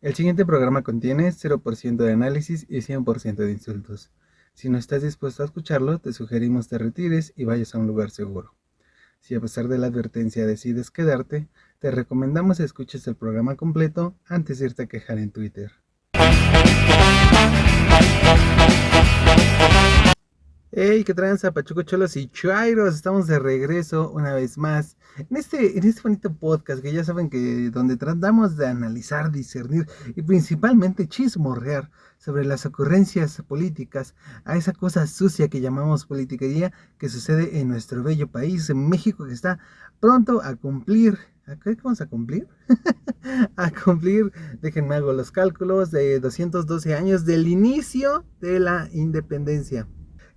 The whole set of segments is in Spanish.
El siguiente programa contiene 0% de análisis y 100% de insultos. Si no estás dispuesto a escucharlo, te sugerimos te retires y vayas a un lugar seguro. Si a pesar de la advertencia decides quedarte, te recomendamos escuches el programa completo antes de irte a quejar en Twitter. Hey, qué tranza, Pachuco Cholos y Chairos, estamos de regreso una vez más en este bonito podcast que ya saben que donde tratamos de analizar, discernir y principalmente chismorrear sobre las ocurrencias políticas, a esa cosa sucia que llamamos politiquería que sucede en nuestro bello país, en México, que está pronto a cumplir. ¿A qué vamos a cumplir? A cumplir, déjenme hago los cálculos, de 212 años del inicio de la independencia,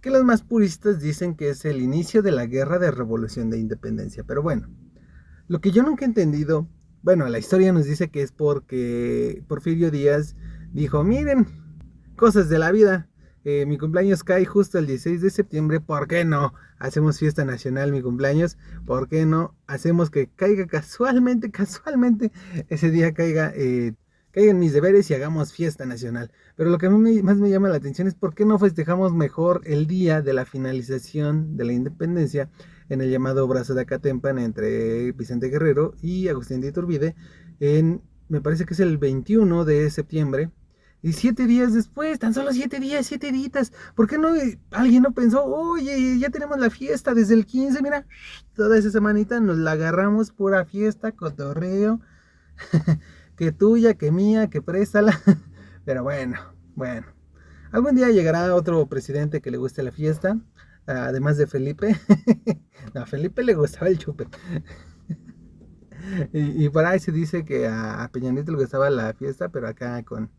que los más puristas dicen que es el inicio de la guerra de revolución de independencia. Pero bueno, lo que yo nunca he entendido, bueno, la historia nos dice que es porque Porfirio Díaz dijo, miren, cosas de la vida, mi cumpleaños cae justo el 16 de septiembre, ¿por qué no? Hacemos fiesta nacional mi cumpleaños, ¿por qué no? Hacemos que caiga casualmente, ese día caigan mis deberes y hagamos fiesta nacional. Pero lo que a mí más me llama la atención es por qué no festejamos mejor el día de la finalización de la independencia en el llamado Brazo de Acatempan entre Vicente Guerrero y Agustín de Iturbide, me parece que es el 21 de septiembre. Y 7 días después, tan solo 7 días, 7 días. ¿Por qué no alguien no pensó, oye, ya tenemos la fiesta desde el 15, mira, toda esa semanita nos la agarramos, pura fiesta, cotorreo, que tuya, que mía, que préstala. Pero bueno. Algún día llegará otro presidente que le guste la fiesta, además de Felipe. No, a Felipe le gustaba el chupe. Y por ahí se dice que a Peña Nieto le gustaba la fiesta, pero acá con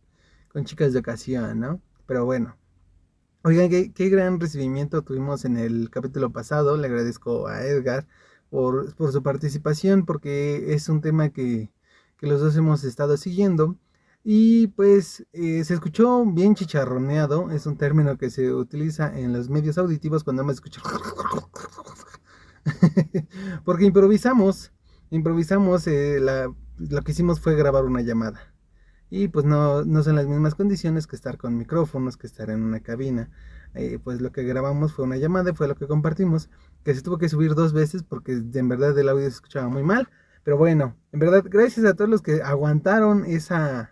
chicas de ocasión, ¿no? Pero bueno. Oigan, qué gran recibimiento tuvimos en el capítulo pasado. Le agradezco a Edgar por su participación, porque es un tema que los dos hemos estado siguiendo. Y pues se escuchó bien chicharroneado. Es un término que se utiliza en los medios auditivos cuando me escuchan. Porque improvisamos, lo que hicimos fue grabar una llamada. Y pues no son las mismas condiciones que estar con micrófonos, que estar en una cabina. Pues lo que grabamos fue una llamada y fue lo que compartimos, que se tuvo que subir 2 veces porque en verdad el audio se escuchaba muy mal. Pero bueno, en verdad, gracias a todos los que aguantaron esa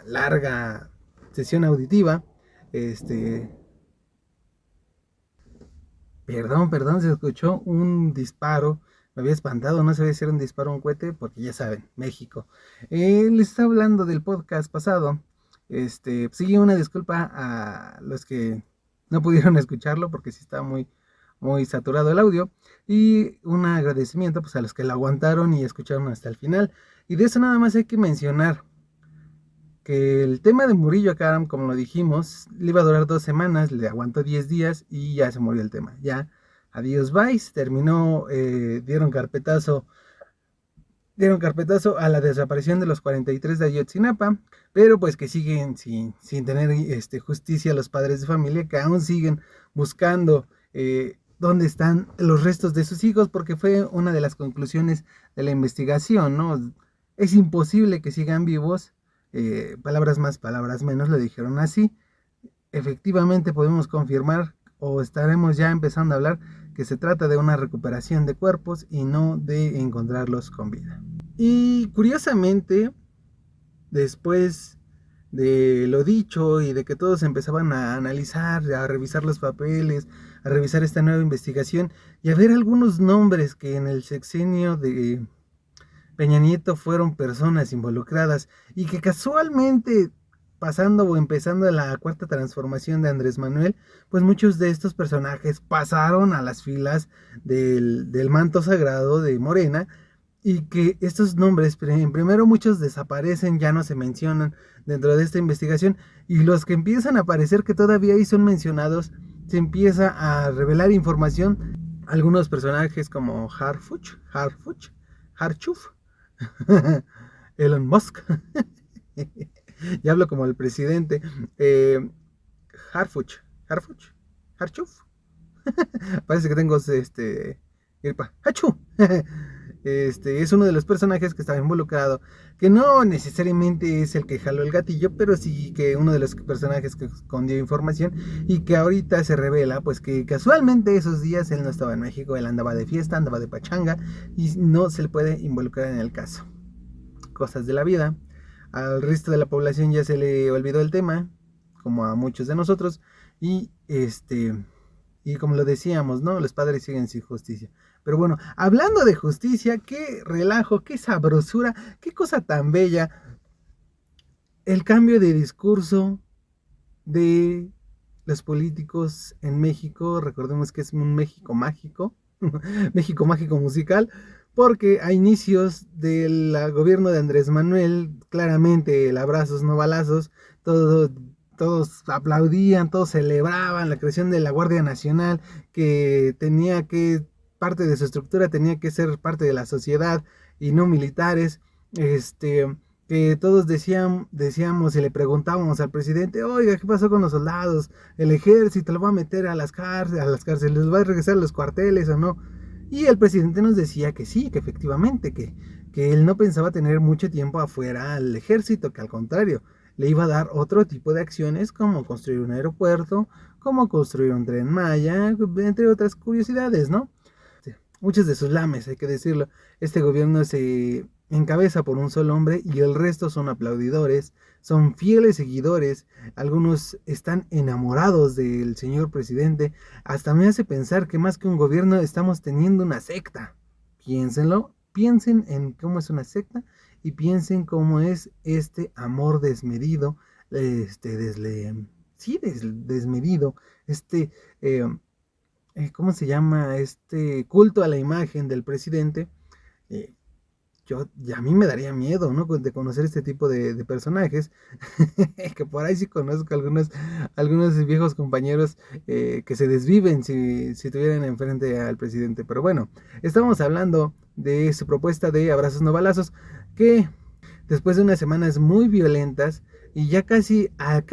larga sesión auditiva. Este, perdón, se escuchó un disparo. Me había espantado, no sabía si era un disparo o un cohete, porque ya saben, México. Les estaba hablando del podcast pasado. Sí, una disculpa a los que no pudieron escucharlo, porque sí estaba muy saturado el audio. Y un agradecimiento pues a los que lo aguantaron y escucharon hasta el final. Y de eso nada más hay que mencionar que el tema de Murillo acá, como lo dijimos, le iba a durar 2 semanas, le aguantó 10 días y ya se murió el tema. Ya, adiós, bye, terminó, dieron carpetazo a la desaparición de los 43 de Ayotzinapa, pero pues que siguen sin tener justicia los padres de familia, que aún siguen buscando dónde están los restos de sus hijos, porque fue una de las conclusiones de la investigación, ¿no? Es imposible que sigan vivos, palabras más, palabras menos, le dijeron así. Efectivamente podemos confirmar o estaremos ya empezando a hablar que se trata de una recuperación de cuerpos y no de encontrarlos con vida. Y curiosamente, después de lo dicho y de que todos empezaban a analizar, a revisar los papeles, a revisar esta nueva investigación y a ver algunos nombres que en el sexenio de Peña Nieto fueron personas involucradas y que casualmente pasando o empezando la cuarta transformación de Andrés Manuel, pues muchos de estos personajes pasaron a las filas del manto sagrado de Morena y que estos nombres, en primero muchos desaparecen, ya no se mencionan dentro de esta investigación y los que empiezan a aparecer que todavía ahí son mencionados, se empieza a revelar información. Algunos personajes como Harchuf, Elon Musk, ya hablo como el presidente, Harfuch, Harfuch, Harchuf, parece que tengo gripa, ¡Hachú! es uno de los personajes que estaba involucrado, que no necesariamente es el que jaló el gatillo, pero sí que uno de los personajes que escondió información y que ahorita se revela, pues que casualmente esos días él no estaba en México, él andaba de fiesta, andaba de pachanga y no se le puede involucrar en el caso. Cosas de la vida. Al resto de la población ya se le olvidó el tema, como a muchos de nosotros, y y como lo decíamos, ¿no? Los padres siguen sin justicia. Pero bueno, hablando de justicia, qué relajo, qué sabrosura, qué cosa tan bella. El cambio de discurso de los políticos en México, recordemos que es un México mágico, México mágico musical, porque a inicios del gobierno de Andrés Manuel, claramente el abrazos no balazos, todos aplaudían, todos celebraban la creación de la Guardia Nacional, que parte de su estructura tenía que ser parte de la sociedad y no militares, que todos decíamos y le preguntábamos al presidente, oiga, ¿qué pasó con los soldados? El ejército lo va a meter a las cárceles, les va a regresar a los cuarteles o no. Y el presidente nos decía que sí, que efectivamente, que él no pensaba tener mucho tiempo afuera al ejército, que al contrario, le iba a dar otro tipo de acciones como construir un aeropuerto, como construir un tren Maya, entre otras curiosidades, ¿no? Muchos de sus lames, hay que decirlo. Este gobierno se encabeza por un solo hombre y el resto son aplaudidores, son fieles seguidores, algunos están enamorados del señor presidente. Hasta me hace pensar que más que un gobierno estamos teniendo una secta. Piénsenlo, piensen en cómo es una secta y piensen cómo es este amor desmedido, desmedido, eh, ¿cómo se llama? Este culto a la imagen del presidente. eh, a mí me daría miedo, ¿no? De conocer este tipo de personajes, que por ahí sí conozco algunos viejos compañeros que se desviven si tuvieran enfrente al presidente. Pero bueno, estamos hablando de su propuesta de abrazos no balazos, que después de unas semanas muy violentas y ya casi a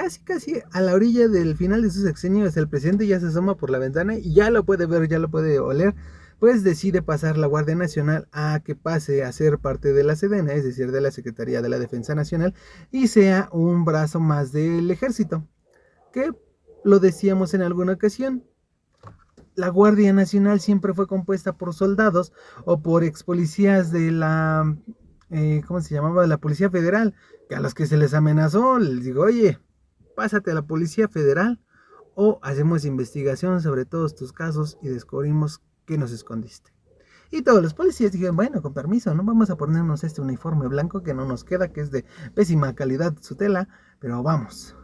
la orilla del final de sus sexenios, el presidente ya se asoma por la ventana y ya lo puede ver, ya lo puede oler, pues decide pasar la Guardia Nacional a que pase a ser parte de la Sedena, es decir, de la Secretaría de la Defensa Nacional, y sea un brazo más del ejército, que lo decíamos en alguna ocasión. La Guardia Nacional siempre fue compuesta por soldados o por ex policías de la, ¿cómo se llamaba? De la Policía Federal, que a los que se les amenazó, les digo, oye, pásate a la Policía Federal o hacemos investigación sobre todos tus casos y descubrimos que nos escondiste. Y todos los policías dijeron, bueno, con permiso, no vamos a ponernos este uniforme blanco que no nos queda, que es de pésima calidad su tela, pero vamos.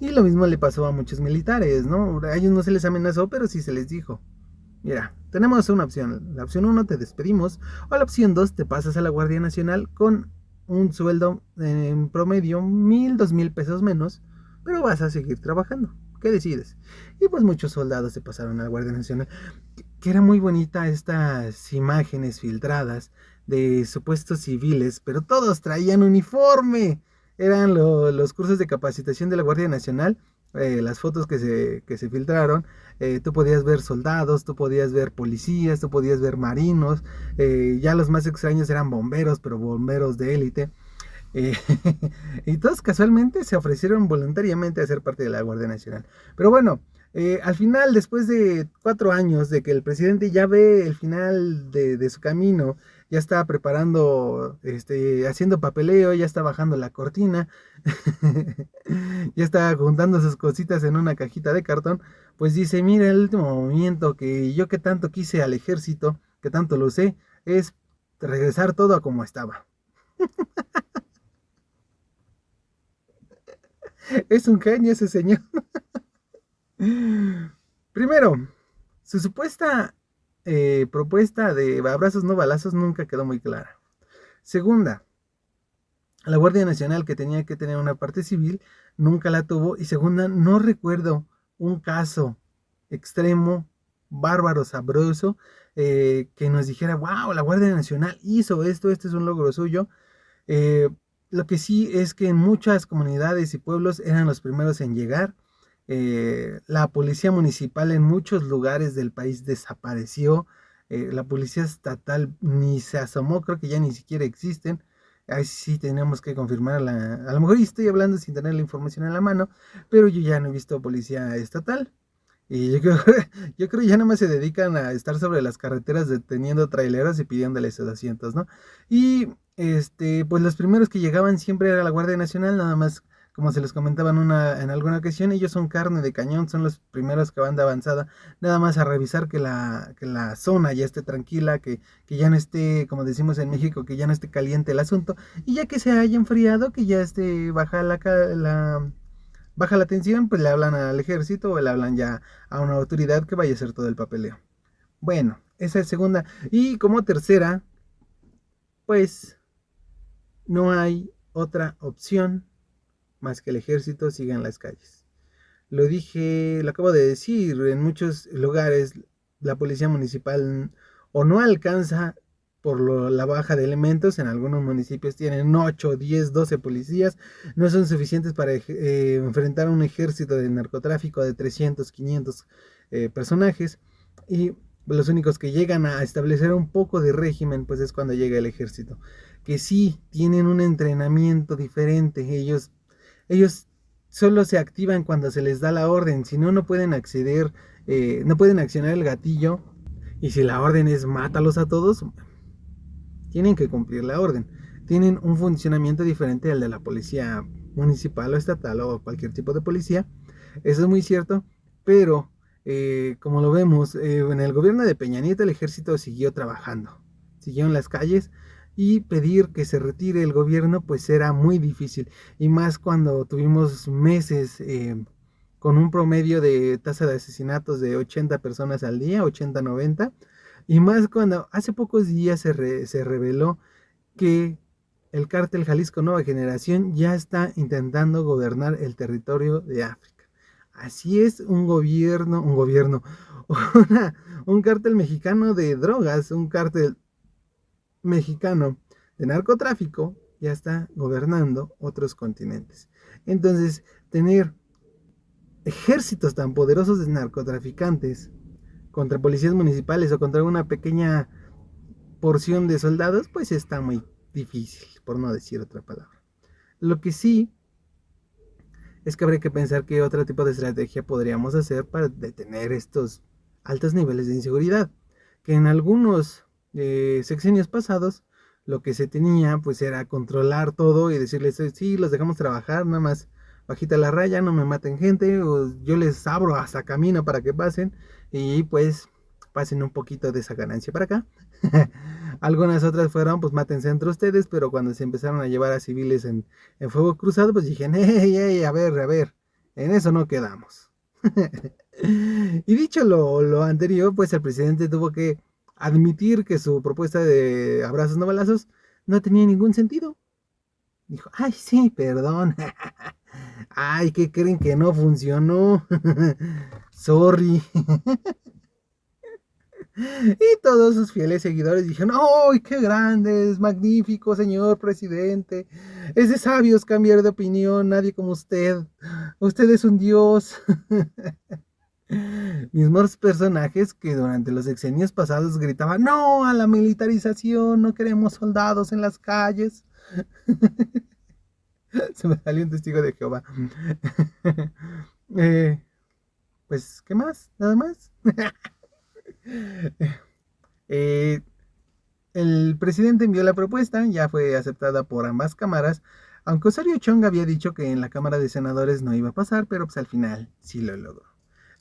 Y lo mismo le pasó a muchos militares, ¿no? A ellos no se les amenazó, pero sí se les dijo, mira, tenemos una opción. La opción 1 te despedimos, o la opción 2 te pasas a la Guardia Nacional con un sueldo en promedio 1,000, 2,000 pesos menos, pero vas a seguir trabajando. ¿Qué decides? Y pues muchos soldados se pasaron a la Guardia Nacional, que era muy bonita estas imágenes filtradas de supuestos civiles, pero todos traían uniforme. Eran los cursos de capacitación de la Guardia Nacional, las fotos que se filtraron. Tú podías ver soldados, tú podías ver policías, tú podías ver marinos, ya los más extraños eran bomberos, pero bomberos de élite. Eh, y todos casualmente se ofrecieron voluntariamente a ser parte de la Guardia Nacional. Pero bueno, al final, después de 4 años de que el presidente ya ve el final de su camino, ya está preparando, haciendo papeleo, ya está bajando la cortina, ya está juntando sus cositas en una cajita de cartón, pues dice, mira, el último movimiento que yo que tanto quise al ejército, que tanto lo usé, es regresar todo a como estaba. Es un genio ese señor. Primero, su supuesta propuesta de abrazos no balazos nunca quedó muy clara. Segunda, la Guardia Nacional, que tenía que tener una parte civil, nunca la tuvo. Y segunda, no recuerdo un caso extremo, bárbaro, sabroso, que nos dijera, wow, la Guardia Nacional hizo esto, este es un logro suyo. Eh, lo que sí es que en muchas comunidades y pueblos eran los primeros en llegar. La policía municipal en muchos lugares del país desapareció. La policía estatal ni se asomó, creo que ya ni siquiera existen. Ahí sí tenemos que confirmarla. A lo mejor estoy hablando sin tener la información en la mano, pero yo ya no he visto policía estatal. Y yo creo, yo creo ya nada más se dedican a estar sobre las carreteras deteniendo traileros y pidiéndoles sus asientos, ¿no? Y pues los primeros que llegaban siempre era la Guardia Nacional, nada más como se les comentaba en alguna ocasión, ellos son carne de cañón, son los primeros que van de avanzada, nada más a revisar que la zona ya esté tranquila, que ya no esté, como decimos en México, que ya no esté caliente el asunto, y ya que se haya enfriado, que ya esté baja la tensión, pues le hablan al ejército o le hablan ya a una autoridad que vaya a hacer todo el papeleo. Bueno, esa es segunda. Y como tercera, pues no hay otra opción más que el ejército siga en las calles. Lo dije, lo acabo de decir, en muchos lugares la policía municipal o no alcanza por la baja de elementos, en algunos municipios tienen 8, 10, 12 policías, no son suficientes para enfrentar un ejército de narcotráfico de 300, 500 personajes, y los únicos que llegan a establecer un poco de régimen pues es cuando llega el ejército, que sí tienen un entrenamiento diferente, ellos solo se activan cuando se les da la orden, si no, no pueden acceder, no pueden accionar el gatillo, y si la orden es mátalos a todos, tienen que cumplir la orden. Tienen un funcionamiento diferente al de la policía municipal o estatal o cualquier tipo de policía, eso es muy cierto, pero como lo vemos, en el gobierno de Peña Nieto el ejército siguió trabajando, siguió en las calles, y pedir que se retire el gobierno pues era muy difícil, y más cuando tuvimos meses con un promedio de tasa de asesinatos de 80 personas al día, 80, 90, y más cuando hace pocos días se reveló que el cártel Jalisco Nueva Generación ya está intentando gobernar el territorio de África. Así es, una, un cártel mexicano de drogas, un cártel mexicano de narcotráfico ya está gobernando otros continentes. Entonces, tener ejércitos tan poderosos de narcotraficantes contra policías municipales o contra una pequeña porción de soldados, pues está muy difícil, por no decir otra palabra. Lo que sí es que habría que pensar qué otro tipo de estrategia podríamos hacer para detener estos altos niveles de inseguridad, que en algunos sexenios pasados lo que se tenía pues era controlar todo y decirles, sí, los dejamos trabajar, nada más bajita la raya, no me maten gente, o yo les abro hasta camino para que pasen, y pues pasen un poquito de esa ganancia para acá. Algunas otras fueron, pues mátense entre ustedes, pero cuando se empezaron a llevar a civiles en fuego cruzado, pues dijeron, hey, a ver, en eso no quedamos. Y dicho lo anterior, pues el presidente tuvo que admitir que su propuesta de abrazos no balazos no tenía ningún sentido. Dijo, ay, sí, perdón. Ay, ¿qué creen que no funcionó? Sorry. Y todos sus fieles seguidores dijeron, ¡ay, qué grande! Es magnífico, señor presidente. Es de sabios cambiar de opinión, nadie como usted. Usted es un dios. Mismos personajes que durante los sexenios pasados gritaban, no a la militarización, no queremos soldados en las calles. Se me salió un testigo de Jehová. eh, pues, ¿qué más? ¿Nada más? eh, El presidente envió la propuesta, ya fue aceptada por ambas cámaras, aunque Osorio Chong había dicho que en la Cámara de Senadores no iba a pasar, pero pues al final sí lo logró.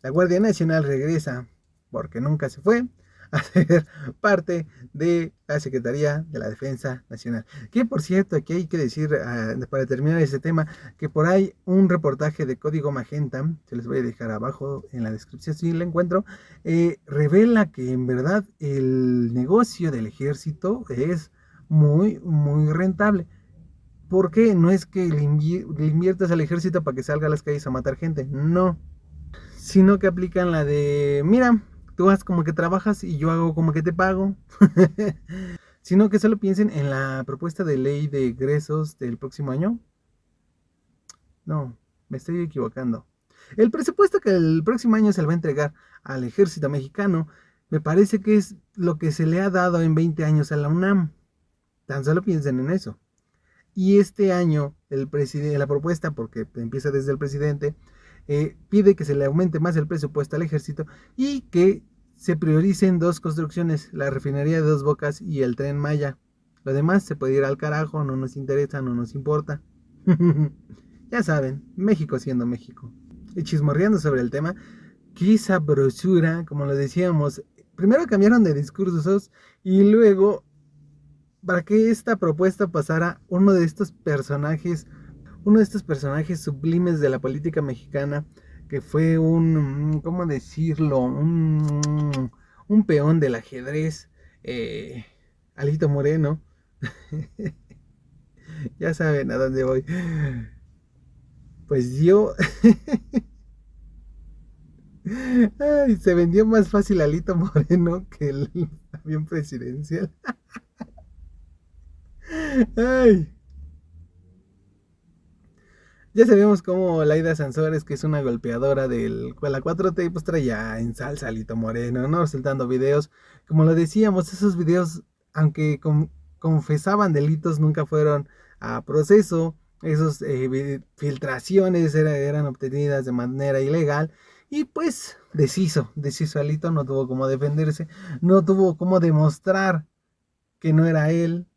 La Guardia Nacional regresa, porque nunca se fue, a ser parte de la Secretaría de la Defensa Nacional. Que por cierto, aquí hay que decir, para terminar este tema, que por ahí un reportaje de Código Magenta, se les voy a dejar abajo en la descripción si lo encuentro, revela que en verdad el negocio del ejército es muy, muy rentable. ¿Por qué? No es que le inviertas al ejército para que salga a las calles a matar gente, no, sino que aplican la de, mira, tú haz como que trabajas y yo hago como que te pago. Sino que solo piensen en la propuesta de ley de egresos del próximo año. No, me estoy equivocando. El presupuesto que el próximo año se le va a entregar al ejército mexicano Me parece que es lo que se le ha dado en 20 años a la UNAM. Tan solo piensen en eso. Y este año la propuesta, porque empieza desde el presidente, pide que se le aumente más el presupuesto al ejército y que se prioricen dos construcciones, la refinería de Dos Bocas y el Tren Maya. Lo demás se puede ir al carajo, no nos interesa, no nos importa. Ya saben, México siendo México. Y chismorreando sobre el tema, qué sabrosura, como lo decíamos. Primero cambiaron de discursos y luego, para que esta propuesta pasara, uno de estos personajes sublimes de la política mexicana, que fue ¿cómo decirlo? Un peón del ajedrez, Alito Moreno. Ya saben a dónde voy. Pues yo... Ay, se vendió más fácil Alito Moreno que el avión presidencial. Ay, ya sabemos cómo Laida Sansores, que es una golpeadora con la 4T, pues traía en salsa a Lito Moreno, ¿no? Resultando videos. Como lo decíamos, esos videos, aunque confesaban delitos, nunca fueron a proceso. Esos filtraciones eran obtenidas de manera ilegal. Y pues deshizo Alito, no tuvo cómo defenderse, no tuvo cómo demostrar que no era él,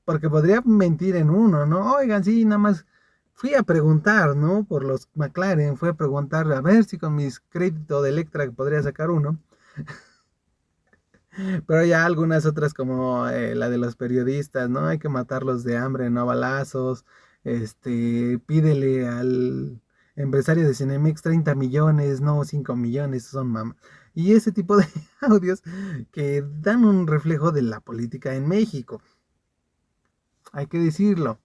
porque podría mentir en uno, ¿no? Oigan, sí, nada más fui a preguntar, ¿no? Por los McLaren, fui a preguntar a ver si con mis créditos de Electra podría sacar uno. Pero ya algunas otras como la de los periodistas, ¿no? Hay que matarlos de hambre, no a balazos. Pídele al empresario de Cinemex 30 millones, no 5 millones, son mamas. Y ese tipo de audios que dan un reflejo de la política en México. Hay que decirlo.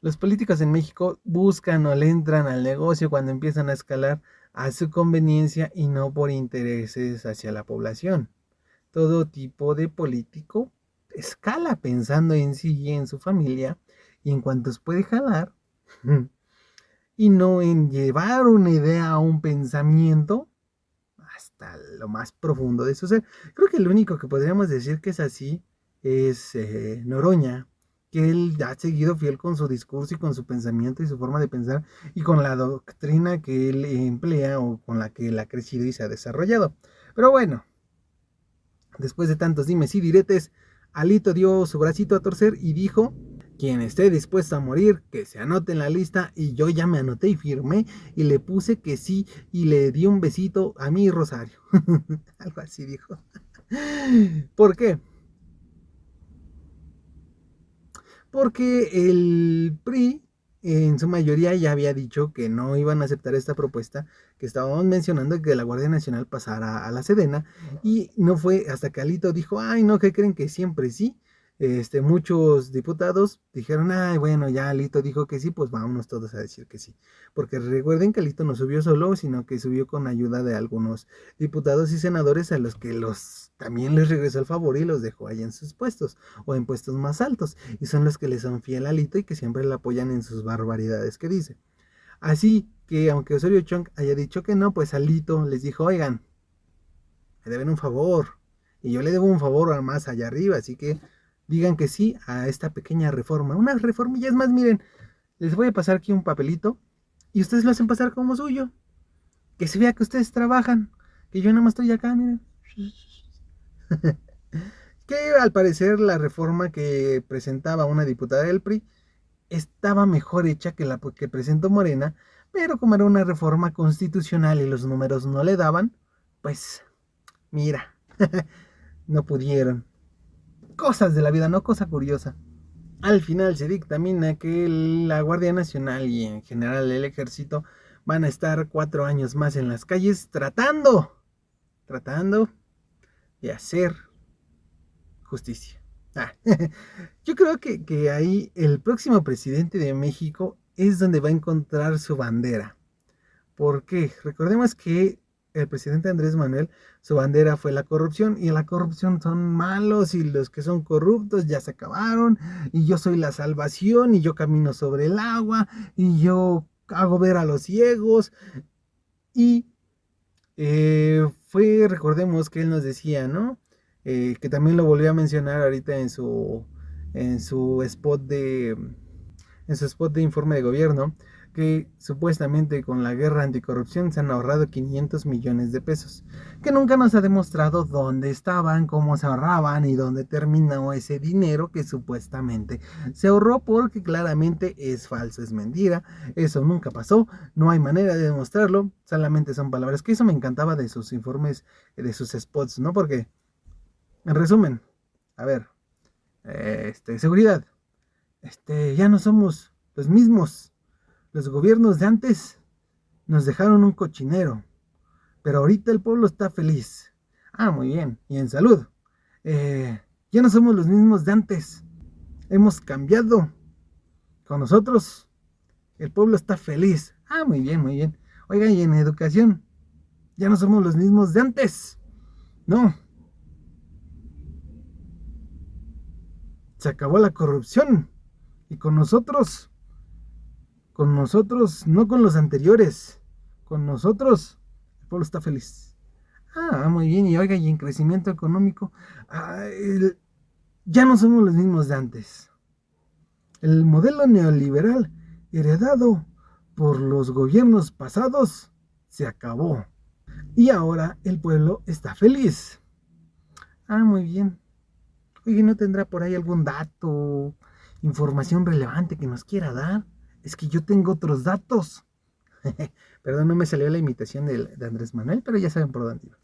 Los políticos en México buscan o le entran al negocio cuando empiezan a escalar a su conveniencia y no por intereses hacia la población. Todo tipo de político escala pensando en sí y en su familia y en cuantos puede jalar y no en llevar una idea o un pensamiento hasta lo más profundo de su ser. Creo que el único que podríamos decir que es así es Noroña, que él ha seguido fiel con su discurso y con su pensamiento y su forma de pensar y con la doctrina que él emplea o con la que él ha crecido y se ha desarrollado. Pero bueno, después de tantos dimes y diretes, Alito dio su bracito a torcer y dijo: quien esté dispuesto a morir, que se anote en la lista. Y yo ya me anoté y firmé y le puse que sí y le di un besito a mi Rosario. Algo así dijo. ¿Por qué? Porque el PRI en su mayoría ya había dicho que no iban a aceptar esta propuesta que estábamos mencionando, que la Guardia Nacional pasara a la Sedena, y no fue hasta que Alito dijo: ay, no, que creen que siempre sí. Muchos diputados dijeron: ay, bueno, ya Alito dijo que sí, pues vámonos todos a decir que sí. Porque recuerden que Alito no subió solo, sino que subió con ayuda de algunos diputados y senadores a los que también les regresó el favor y los dejó ahí en sus puestos o en puestos más altos. Y son los que le son fiel a Alito y que siempre le apoyan en sus barbaridades que dice. Así que aunque Osorio Chong haya dicho que no, pues Alito les dijo: oigan, me deben un favor. Y yo le debo un favor más allá arriba, así que digan que sí a esta pequeña reforma. Unas reformillas más, miren, les voy a pasar aquí un papelito y ustedes lo hacen pasar como suyo. Que se vea que ustedes trabajan, que yo nada más estoy acá, miren. Que al parecer la reforma que presentaba una diputada del PRI estaba mejor hecha que la que presentó Morena, pero como era una reforma constitucional y los números no le daban, pues mira, no pudieron. Cosas de la vida, no cosa curiosa. Al final se dictamina que la Guardia Nacional y en general el Ejército van a estar 4 años más en las calles tratando de hacer justicia. Ah, yo creo que ahí el próximo presidente de México es donde va a encontrar su bandera. ¿Por qué? Recordemos que el presidente Andrés Manuel, su bandera fue la corrupción, y la corrupción son malos y los que son corruptos ya se acabaron, y yo soy la salvación y yo camino sobre el agua y yo hago ver a los ciegos. Y recordemos que él nos decía, ¿no? Que también lo volvió a mencionar ahorita en su spot de informe de gobierno, que supuestamente con la guerra anticorrupción se han ahorrado 500 millones de pesos, que nunca nos ha demostrado dónde estaban, cómo se ahorraban y dónde terminó ese dinero que supuestamente se ahorró, porque claramente es falso, es mentira, eso nunca pasó, no hay manera de demostrarlo, solamente son palabras, que eso me encantaba de sus informes, de sus spots, ¿no? Porque, en resumen, a ver, seguridad, ya no somos los mismos. Los gobiernos de antes nos dejaron un cochinero, pero ahorita el pueblo está feliz. Ah, muy bien. Y en salud, ya no somos los mismos de antes. Hemos cambiado. Con nosotros, el pueblo está feliz. Ah, muy bien, muy bien. Oiga, y en educación, ya no somos los mismos de antes. No. Se acabó la corrupción. Y no con los anteriores, con nosotros, el pueblo está feliz. Ah, muy bien, y oiga, y en crecimiento económico, ya no somos los mismos de antes. El modelo neoliberal heredado por los gobiernos pasados se acabó. Y ahora el pueblo está feliz. Ah, muy bien. Oye, ¿no tendrá por ahí algún dato, información relevante que nos quiera dar? Es que yo tengo otros datos. Perdón, no me salió la imitación de Andrés Manuel, pero ya saben por dónde iba.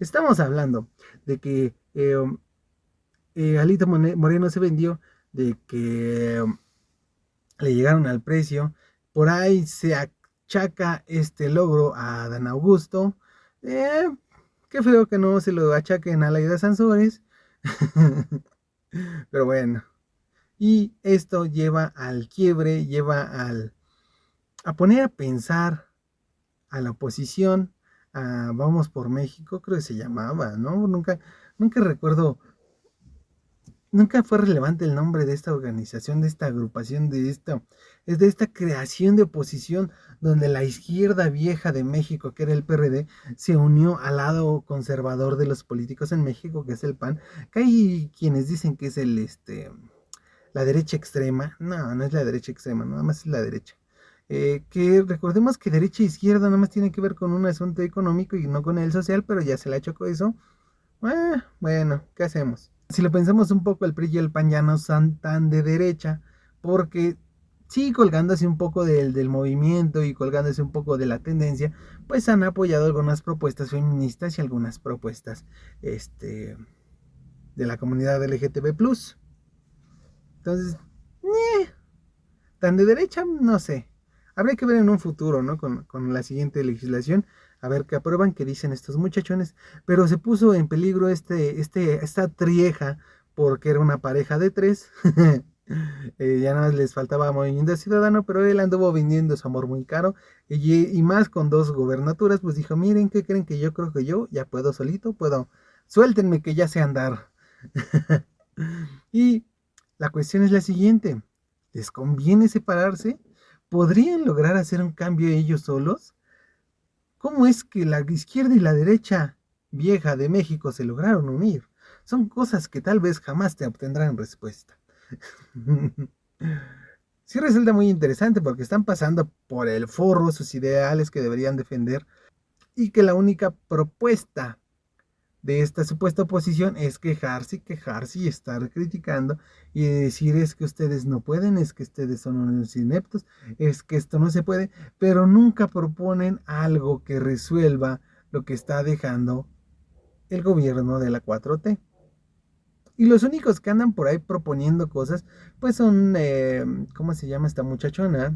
Estamos hablando de que Alito Moreno se vendió, de que le llegaron al precio. Por ahí se achaca este logro a Dan Augusto. Qué feo que no se lo achaquen a Laida Sansores. Pero bueno. Y esto lleva al quiebre, a poner a pensar a la oposición, a Vamos por México, creo que se llamaba, ¿no? Nunca recuerdo, nunca fue relevante el nombre de esta organización, de esta agrupación, de esta creación de oposición, donde la izquierda vieja de México, que era el PRD, se unió al lado conservador de los políticos en México, que es el PAN, que hay quienes dicen que es la derecha extrema. No, no es la derecha extrema, nada más es la derecha. Que recordemos que derecha e izquierda nada más tiene que ver con un asunto económico y no con el social, pero ya se la chocó eso. Bueno, ¿qué hacemos? Si lo pensamos un poco, el PRI y el PAN ya no son tan de derecha, porque sí, colgándose un poco del movimiento y colgándose un poco de la tendencia, pues han apoyado algunas propuestas feministas y algunas propuestas de la comunidad LGTB+. Entonces, tan de derecha, no sé. Habría que ver en un futuro, ¿no? Con la siguiente legislación, a ver qué aprueban, qué dicen estos muchachones. Pero se puso en peligro esta trieja, porque era una pareja de 3. Ya nada más les faltaba Movimiento Ciudadano, pero él anduvo vendiendo su amor muy caro. Y más con 2 gobernaturas, pues dijo, miren, ¿qué creen? Que yo creo que yo ya puedo solito, suéltenme que ya sé andar. Y la cuestión es la siguiente, ¿les conviene separarse? ¿Podrían lograr hacer un cambio ellos solos? ¿Cómo es que la izquierda y la derecha vieja de México se lograron unir? Son cosas que tal vez jamás te obtendrán respuesta. Sí resulta muy interesante porque están pasando por el forro sus ideales que deberían defender, y que la única propuesta de esta supuesta oposición es quejarse y estar criticando y decir, es que ustedes no pueden, es que ustedes son unos ineptos, es que esto no se puede, pero nunca proponen algo que resuelva lo que está dejando el gobierno de la 4T. Y los únicos que andan por ahí proponiendo cosas, pues son, ¿cómo se llama esta muchachona?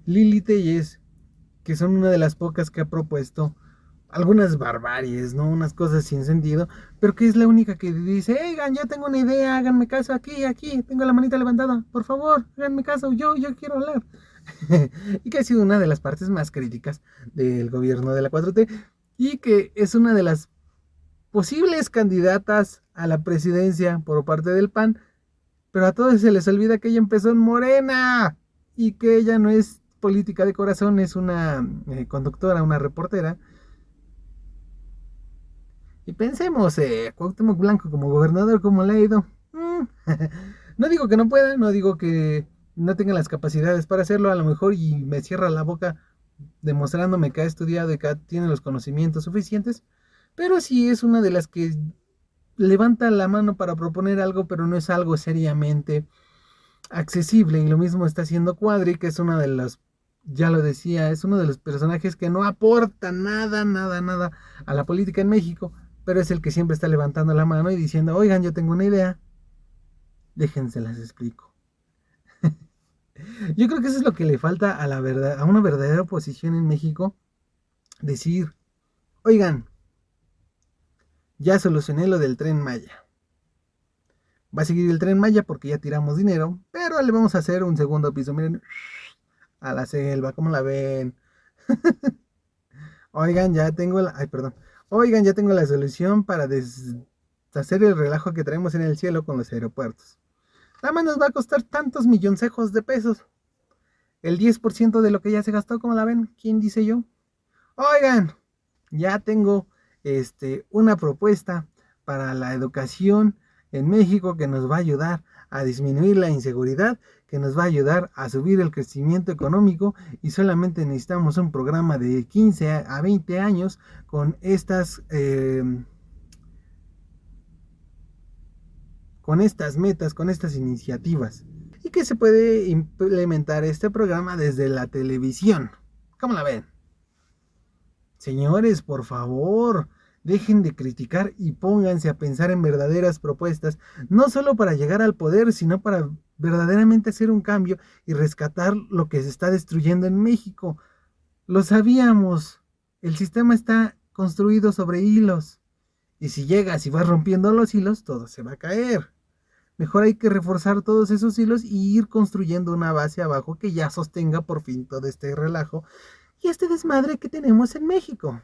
Lili Telles, que son una de las pocas que ha propuesto algunas barbaries, ¿no? Unas cosas sin sentido, pero que es la única que dice, oigan, yo tengo una idea, háganme caso aquí, tengo la manita levantada, por favor, háganme caso, yo quiero hablar. Y que ha sido una de las partes más críticas del gobierno de la 4T, y que es una de las posibles candidatas a la presidencia por parte del PAN, pero a todos se les olvida que ella empezó en Morena, y que ella no es política de corazón, es una conductora, una reportera, Y pensemos, Cuauhtémoc Blanco como gobernador, ¿cómo le ha ido? No digo que no pueda, no digo que no tenga las capacidades para hacerlo, a lo mejor y me cierra la boca demostrándome que ha estudiado y que tiene los conocimientos suficientes, pero sí es una de las que levanta la mano para proponer algo, pero no es algo seriamente accesible. Y lo mismo está haciendo Cuadri, que es una de las, ya lo decía, es uno de los personajes que no aporta nada, nada, nada a la política en México, pero es el que siempre está levantando la mano y diciendo, oigan, yo tengo una idea, déjense las explico. Yo creo que eso es lo que le falta a la verdad, a una verdadera oposición en México, decir, oigan, ya solucioné lo del Tren Maya. Va a seguir el Tren Maya porque ya tiramos dinero, pero le vamos a hacer un segundo piso, miren, a la selva, ¿cómo la ven? Oigan, ya tengo la, ay, perdón. Oigan, ya tengo la solución para deshacer el relajo que traemos en el cielo con los aeropuertos. Nada más nos va a costar tantos milloncejos de pesos. El 10% de lo que ya se gastó, ¿cómo la ven? ¿Quién dice yo? Oigan, ya tengo una propuesta para la educación en México que nos va a ayudar a disminuir la inseguridad, que nos va a ayudar a subir el crecimiento económico y solamente necesitamos un programa de 15 a 20 años con estas metas, con estas iniciativas y que se puede implementar este programa desde la televisión. ¿Cómo la ven? Señores, por favor, dejen de criticar y pónganse a pensar en verdaderas propuestas, no solo para llegar al poder, sino para verdaderamente hacer un cambio y rescatar lo que se está destruyendo en México. Lo sabíamos, el sistema está construido sobre hilos, y si llegas y vas rompiendo los hilos, todo se va a caer. Mejor hay que reforzar todos esos hilos y ir construyendo una base abajo que ya sostenga por fin todo este relajo y este desmadre que tenemos en México.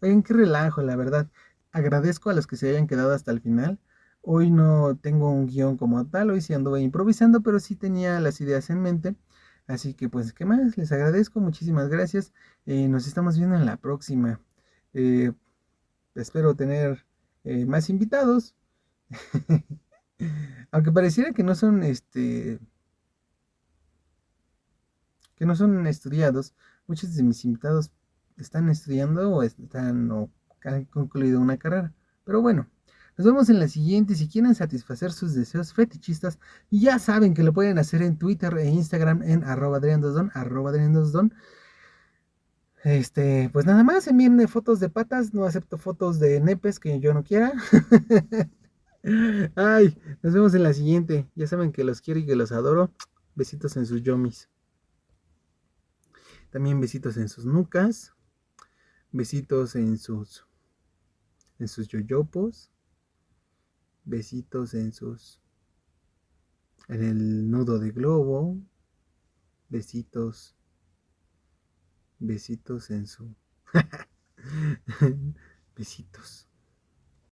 Oigan, qué relajo, la verdad. Agradezco a los que se hayan quedado hasta el final. Hoy no tengo un guión como tal, hoy sí anduve improvisando, pero sí tenía las ideas en mente. Así que pues, ¿qué más? Les agradezco, muchísimas gracias. Nos estamos viendo en la próxima. Eh, Espero tener más invitados. Aunque pareciera que no son estudiados, muchos de mis invitados están estudiando o han concluido una carrera. Pero bueno, nos vemos en la siguiente. Si quieren satisfacer sus deseos fetichistas, ya saben que lo pueden hacer en Twitter e Instagram en @adriandosdon, @adriandosdon. Pues nada más, envíenme fotos de patas, no acepto fotos de nepes que yo no quiera. Ay, nos vemos en la siguiente. Ya saben que los quiero y que los adoro. Besitos en sus yomis. También besitos en sus nucas. Besitos en sus yoyopos. Besitos en el nudo de globo. Besitos, besitos en su, besitos.